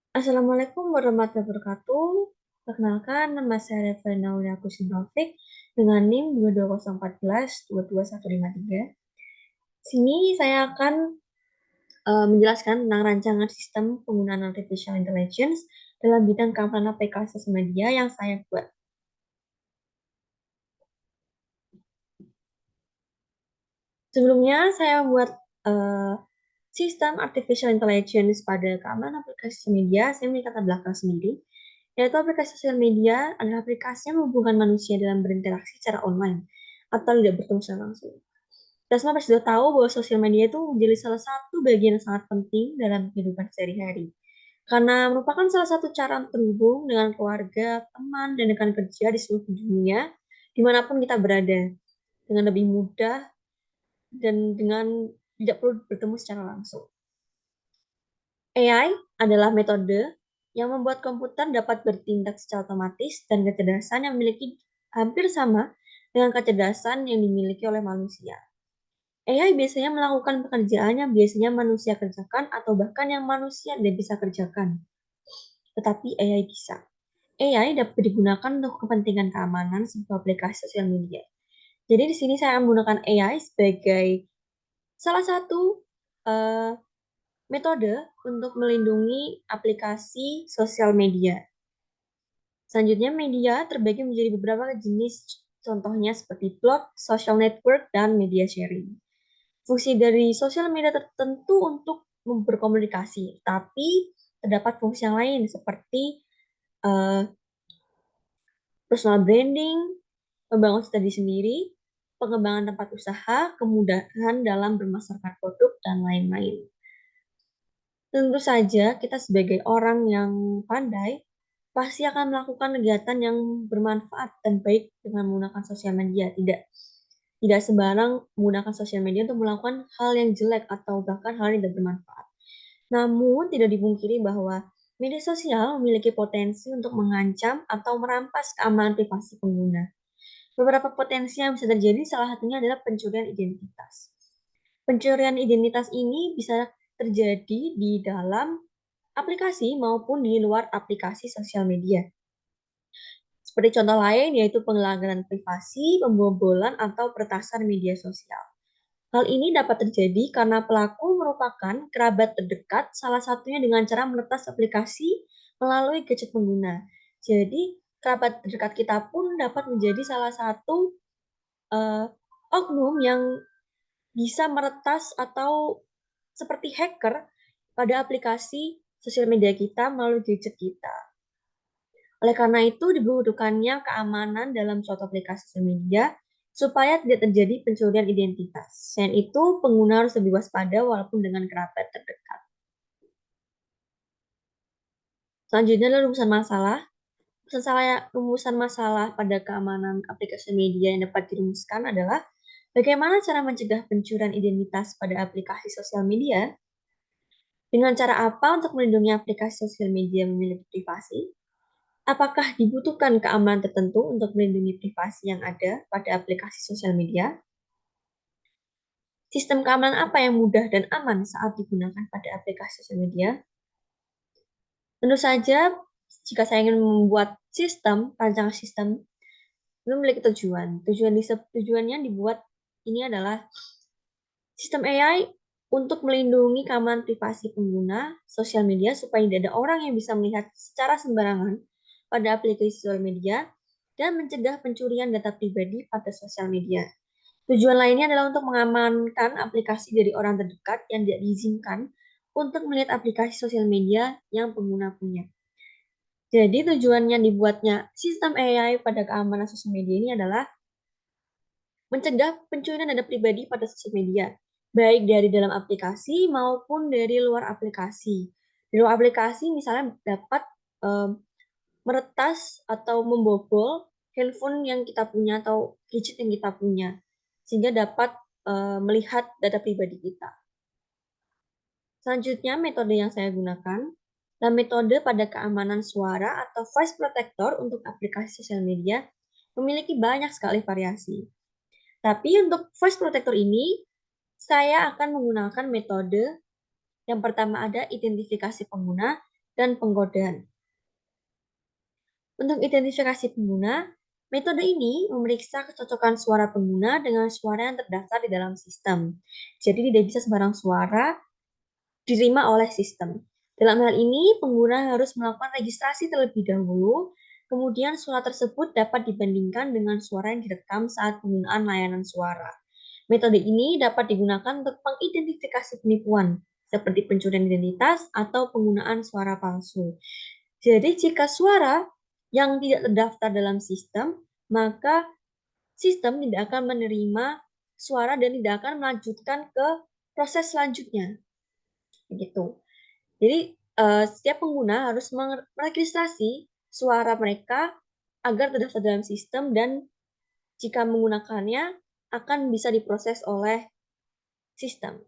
Assalamualaikum warahmatullahi wabarakatuh. Perkenalkan, nama saya Revena Uliakusin Taufik dengan NIM 22014-22153. Sini saya akan menjelaskan tentang rancangan sistem penggunaan artificial intelligence dalam bidang keamanan aplikasi sosial media yang saya buat. Sebelumnya, saya buat eh, sistem artificial intelligence pada keamanan aplikasi sosial media. Saya memiliki latar belakang sendiri, yaitu aplikasi sosial media adalah aplikasi yang menghubungkan manusia dalam berinteraksi secara online atau tidak bertemu secara langsung. Kita semua pasti sudah tahu bahwa sosial media itu menjadi salah satu bagian yang sangat penting dalam kehidupan sehari-hari. Karena merupakan salah satu cara terhubung dengan keluarga, teman, dan rekan kerja di seluruh dunia, dimanapun kita berada, dengan lebih mudah dan dengan tidak perlu bertemu secara langsung. AI adalah metode yang membuat komputer dapat bertindak secara otomatis dan kecerdasan yang memiliki hampir sama dengan kecerdasan yang dimiliki oleh manusia. AI biasanya melakukan pekerjaan yang biasanya manusia kerjakan atau bahkan yang manusia tidak bisa kerjakan. Tetapi AI bisa. AI dapat digunakan untuk kepentingan keamanan sebuah aplikasi sosial media. Jadi di sini saya menggunakan AI sebagai salah satu eh, metode untuk melindungi aplikasi sosial media. Selanjutnya, media terbagi menjadi beberapa jenis, contohnya seperti blog, social network, dan media sharing. Fungsi dari sosial media tertentu untuk berkomunikasi, tapi terdapat fungsi yang lain seperti uh, personal branding, membangun strategi sendiri, pengembangan tempat usaha, kemudahan dalam bermasarkan produk, dan lain-lain. Tentu saja kita sebagai orang yang pandai pasti akan melakukan kegiatan yang bermanfaat dan baik dengan menggunakan sosial media. Tidak sembarang menggunakan sosial media untuk melakukan hal yang jelek atau bahkan hal yang tidak bermanfaat. Namun tidak dipungkiri bahwa media sosial memiliki potensi untuk mengancam atau merampas keamanan privasi pengguna. Beberapa potensi yang bisa terjadi salah satunya adalah pencurian identitas. Pencurian identitas ini bisa terjadi di dalam aplikasi maupun di luar aplikasi sosial media. Seperti contoh lain yaitu pelanggaran privasi, pembobolan, atau peretasan media sosial. Hal ini dapat terjadi karena pelaku merupakan kerabat terdekat, salah satunya dengan cara meretas aplikasi melalui gadget pengguna. Jadi, kerabat terdekat kita pun dapat menjadi salah satu uh, oknum yang bisa meretas atau seperti hacker pada aplikasi sosial media kita melalui gadget kita. Oleh karena itu, dibutuhkannya keamanan dalam suatu aplikasi sosial media supaya tidak terjadi pencurian identitas. Selain itu, pengguna harus lebih waspada walaupun dengan kerabat terdekat. Selanjutnya adalah rumusan masalah. Rumusan masalah pada keamanan aplikasi media yang dapat dirumuskan adalah bagaimana cara mencegah pencurian identitas pada aplikasi sosial media. Dengan cara apa untuk melindungi aplikasi sosial media yang memiliki privasi? Apakah dibutuhkan keamanan tertentu untuk melindungi privasi yang ada pada aplikasi sosial media? Sistem keamanan apa yang mudah dan aman saat digunakan pada aplikasi sosial media? Tentu saja, jika saya ingin membuat rancangan sistem, itu memiliki tujuan. Tujuannya dibuat ini adalah sistem AI untuk melindungi keamanan privasi pengguna sosial media supaya tidak ada orang yang bisa melihat secara sembarangan pada aplikasi sosial media dan mencegah pencurian data pribadi pada sosial media. Tujuan lainnya adalah untuk mengamankan aplikasi dari orang terdekat yang tidak diizinkan untuk melihat aplikasi sosial media yang pengguna punya. Jadi tujuannya dibuatnya sistem AI pada keamanan sosial media ini adalah mencegah pencurian data pribadi pada sosial media, baik dari dalam aplikasi maupun dari luar aplikasi. Di luar aplikasi misalnya dapat um, meretas atau membobol handphone yang kita punya atau gadget yang kita punya, sehingga dapat melihat data pribadi kita. Selanjutnya, metode yang saya gunakan adalah metode pada keamanan suara atau voice protector untuk aplikasi sosial media memiliki banyak sekali variasi. Tapi untuk voice protector ini, saya akan menggunakan metode yang pertama ada identifikasi pengguna dan pengkodaan. Untuk identifikasi pengguna, metode ini memeriksa kecocokan suara pengguna dengan suara yang terdaftar di dalam sistem. Jadi tidak bisa sembarang suara diterima oleh sistem. Dalam hal ini, pengguna harus melakukan registrasi terlebih dahulu, kemudian suara tersebut dapat dibandingkan dengan suara yang direkam saat penggunaan layanan suara. Metode ini dapat digunakan untuk mengidentifikasi penipuan, seperti pencurian identitas atau penggunaan suara palsu. Jadi jika suara yang tidak terdaftar dalam sistem, maka sistem tidak akan menerima suara dan tidak akan melanjutkan ke proses selanjutnya. Begitu. Jadi setiap pengguna harus meregistrasi suara mereka agar terdaftar dalam sistem dan jika menggunakannya akan bisa diproses oleh sistem.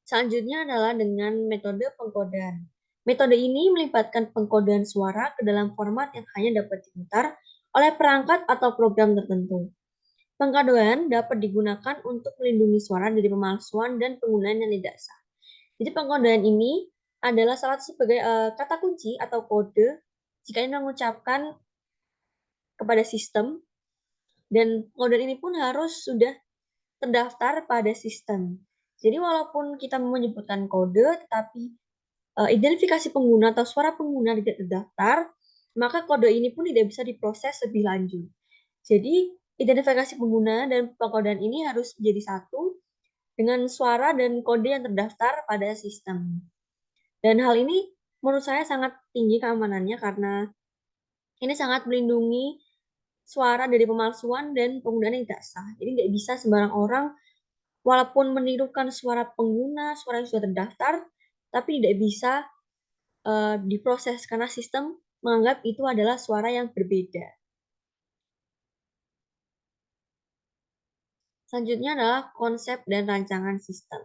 Selanjutnya adalah dengan metode pengkodaan. Metode ini melibatkan pengkodaan suara ke dalam format yang hanya dapat diputar oleh perangkat atau program tertentu. Pengkodaan dapat digunakan untuk melindungi suara dari pemalsuan dan penggunaan yang tidak sah. Jadi pengkodaan ini adalah salah satu sebagai kata kunci atau kode jika ini mengucapkan kepada sistem dan pengkodaan ini pun harus sudah terdaftar pada sistem. Jadi walaupun kita menyebutkan kode, tetapi identifikasi pengguna atau suara pengguna tidak terdaftar, maka kode ini pun tidak bisa diproses lebih lanjut. Jadi identifikasi pengguna dan pengkodaan ini harus menjadi satu dengan suara dan kode yang terdaftar pada sistem. Dan hal ini menurut saya sangat tinggi keamanannya karena ini sangat melindungi suara dari pemalsuan dan penggunaan yang tidak sah. Jadi tidak bisa sembarang orang walaupun menirukan suara pengguna, suara yang sudah terdaftar, tapi tidak bisa diproses karena sistem menganggap itu adalah suara yang berbeda. Selanjutnya adalah konsep dan rancangan sistem.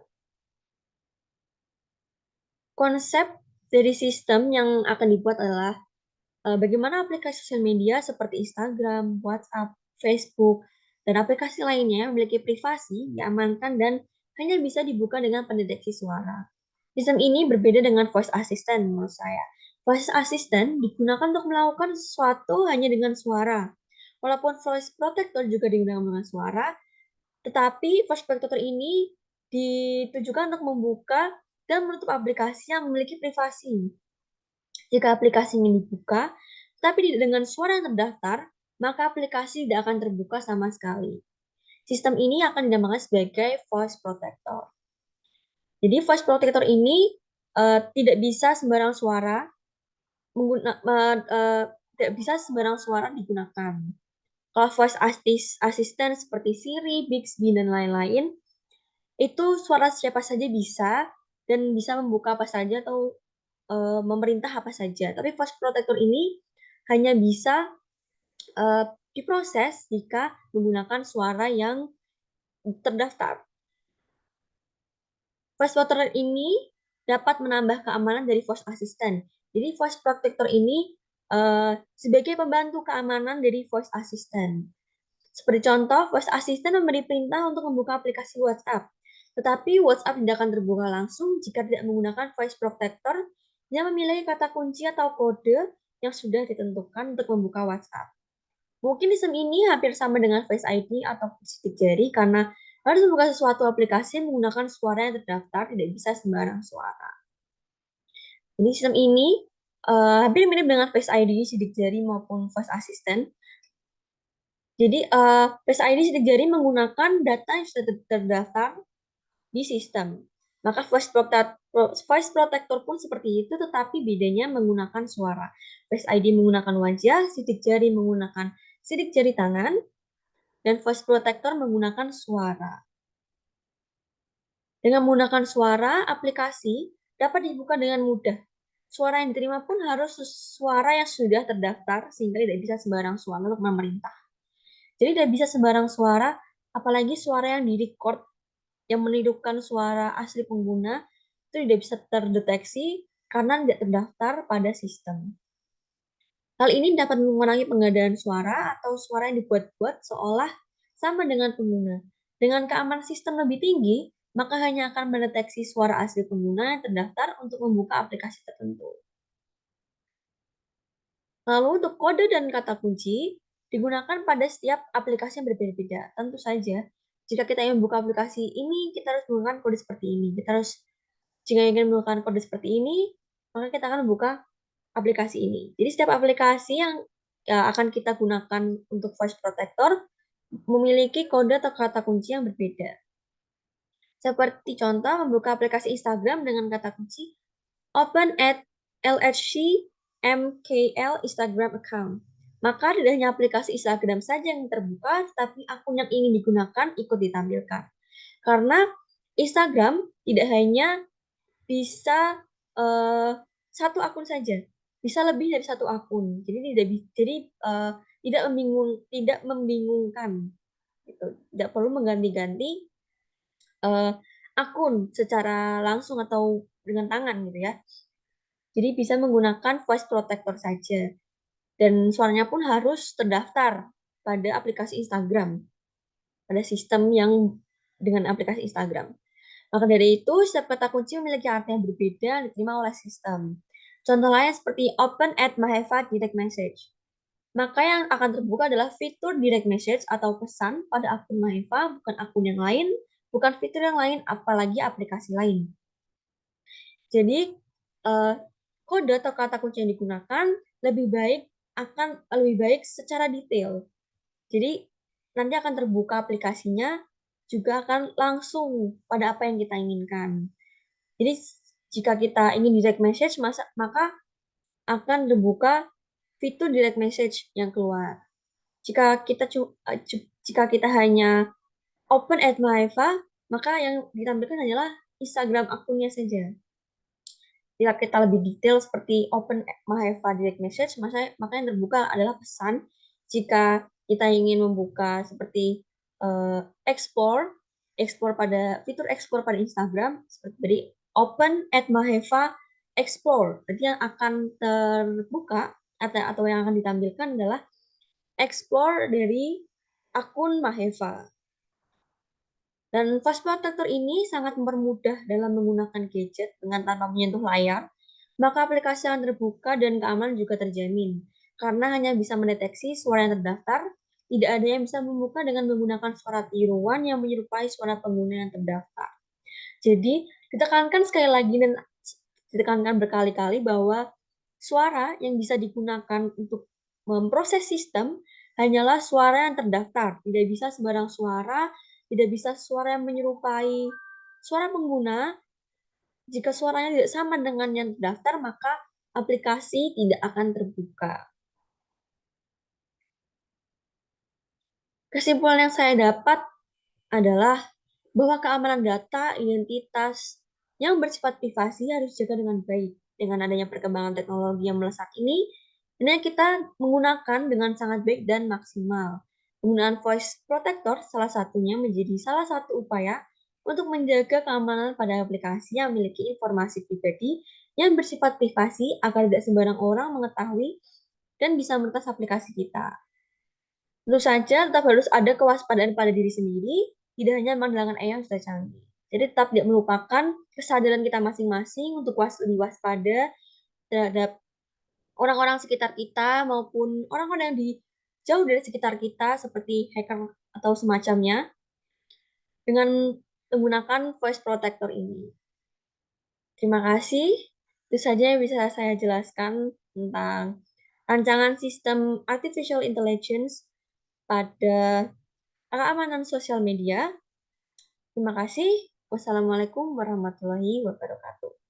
Konsep dari sistem yang akan dibuat adalah bagaimana aplikasi sosial media seperti Instagram, WhatsApp, Facebook, dan aplikasi lainnya memiliki privasi, diamankan, dan hanya bisa dibuka dengan pendeteksi suara. Sistem ini berbeda dengan voice assistant menurut saya. Voice assistant digunakan untuk melakukan sesuatu hanya dengan suara. Walaupun voice protector juga digunakan dengan suara, tetapi voice protector ini ditujukan untuk membuka dan menutup aplikasi yang memiliki privasi. Jika aplikasi ini dibuka, tapi dengan suara yang terdaftar, maka aplikasi tidak akan terbuka sama sekali. Sistem ini akan dinamakan sebagai voice protector. Jadi voice protector ini tidak bisa sembarang suara tidak bisa sembarang suara digunakan. Kalau voice assistant seperti Siri, Bixby, dan lain-lain, itu suara siapa saja bisa dan bisa membuka apa saja atau memerintah apa saja. Tapi voice protector ini hanya bisa diproses jika menggunakan suara yang terdaftar. Voice protector ini dapat menambah keamanan dari voice assistant. Jadi voice protector ini sebagai pembantu keamanan dari voice assistant. Seperti contoh, voice assistant memberi perintah untuk membuka aplikasi WhatsApp. Tetapi WhatsApp tidak akan terbuka langsung jika tidak menggunakan voice protector yang memiliki kata kunci atau kode yang sudah ditentukan untuk membuka WhatsApp. Mungkin sistem ini hampir sama dengan Face ID atau sidik jari karena harus membuka sesuatu aplikasi menggunakan suara yang terdaftar, tidak bisa sembarang suara. Jadi sistem ini hampir mirip dengan Face ID, sidik jari maupun voice assistant. Jadi Face ID sidik jari menggunakan data yang sudah terdaftar di sistem. Maka voice protector pun seperti itu, tetapi bedanya menggunakan suara. Face ID menggunakan wajah, sidik jari menggunakan sidik jari tangan, dan voice protector menggunakan suara. Dengan menggunakan suara, aplikasi dapat dibuka dengan mudah. Suara yang diterima pun harus suara yang sudah terdaftar, sehingga tidak bisa sembarang suara untuk memerintah. Jadi tidak bisa sembarang suara, apalagi suara yang direcord yang menirukan suara asli pengguna itu tidak bisa terdeteksi karena tidak terdaftar pada sistem. Hal ini dapat mengurangi penggandaan suara atau suara yang dibuat-buat seolah sama dengan pengguna. Dengan keamanan sistem lebih tinggi, maka hanya akan mendeteksi suara asli pengguna yang terdaftar untuk membuka aplikasi tertentu. Lalu untuk kode dan kata kunci digunakan pada setiap aplikasi yang berbeda-beda. Tentu saja, jika kita ingin buka aplikasi ini, kita harus menggunakan kode seperti ini. Jika ingin menggunakan kode seperti ini, maka kita akan buka aplikasi ini. Jadi setiap aplikasi yang akan kita gunakan untuk voice protector memiliki kode atau kata kunci yang berbeda. Seperti contoh membuka aplikasi Instagram dengan kata kunci open at LHC MKL Instagram account. Maka tidak hanya aplikasi Instagram saja yang terbuka, tetapi akun yang ingin digunakan ikut ditampilkan. Karena Instagram tidak hanya bisa satu akun saja, bisa lebih dari satu akun. Tidak membingungkan gitu. Tidak perlu mengganti-ganti akun secara langsung atau dengan tangan gitu ya. Jadi bisa menggunakan voice protector saja. Dan suaranya pun harus terdaftar pada aplikasi Instagram, pada sistem yang dengan aplikasi Instagram. Maka dari itu, setiap kata kunci memiliki arti yang berbeda yang diterima oleh sistem. Contoh lain seperti open at Maheva direct message. Maka yang akan terbuka adalah fitur direct message atau pesan pada akun Maheva, bukan akun yang lain, bukan fitur yang lain, apalagi aplikasi lain. Jadi, eh, kode atau kata kunci yang digunakan lebih baik secara detail. Jadi, nanti akan terbuka aplikasinya juga akan langsung pada apa yang kita inginkan. Jadi jika kita ingin direct message, maka akan terbuka fitur direct message yang keluar. Jika kita hanya open at Maheva, maka yang ditampilkan hanyalah Instagram akunnya saja. Jika kita lebih detail seperti open Maheva direct message, maka yang terbuka adalah pesan. Jika kita ingin membuka seperti explore fitur explore pada Instagram, seperti tadi open at Maheva explore. Jadi yang akan terbuka atau yang akan ditampilkan adalah explore dari akun Maheva. Dan voice protector ini sangat mempermudah dalam menggunakan gadget dengan tanpa menyentuh layar, maka aplikasi yang terbuka dan keamanan juga terjamin. Karena hanya bisa mendeteksi suara yang terdaftar, tidak ada yang bisa membuka dengan menggunakan suara tiruan yang menyerupai suara pengguna yang terdaftar. Jadi, ditekankan sekali lagi dan ditekankan berkali-kali bahwa suara yang bisa digunakan untuk memproses sistem hanyalah suara yang terdaftar. Tidak bisa sembarang suara, tidak bisa suara yang menyerupai suara pengguna. Jika suaranya tidak sama dengan yang terdaftar, maka aplikasi tidak akan terbuka. Kesimpulan yang saya dapat adalah bahwa keamanan data, identitas yang bersifat privasi harus dijaga dengan baik. Dengan adanya perkembangan teknologi yang melesat ini kita menggunakan dengan sangat baik dan maksimal. Penggunaan voice protector salah satunya menjadi salah satu upaya untuk menjaga keamanan pada aplikasi yang memiliki informasi pribadi yang bersifat privasi agar tidak sembarang orang mengetahui dan bisa meretas aplikasi kita. Tentu saja tetap harus ada kewaspadaan pada diri sendiri, tidak hanya mengandalkan AI yang sudah canggih. Jadi tetap tidak melupakan kesadaran kita masing-masing untuk lebih waspada terhadap orang-orang sekitar kita maupun orang-orang yang jauh dari sekitar kita seperti hacker atau semacamnya dengan menggunakan voice protector ini. Terima kasih. Itu saja yang bisa saya jelaskan tentang rancangan sistem artificial intelligence pada keamanan sosial media. Terima kasih. Wassalamualaikum warahmatullahi wabarakatuh.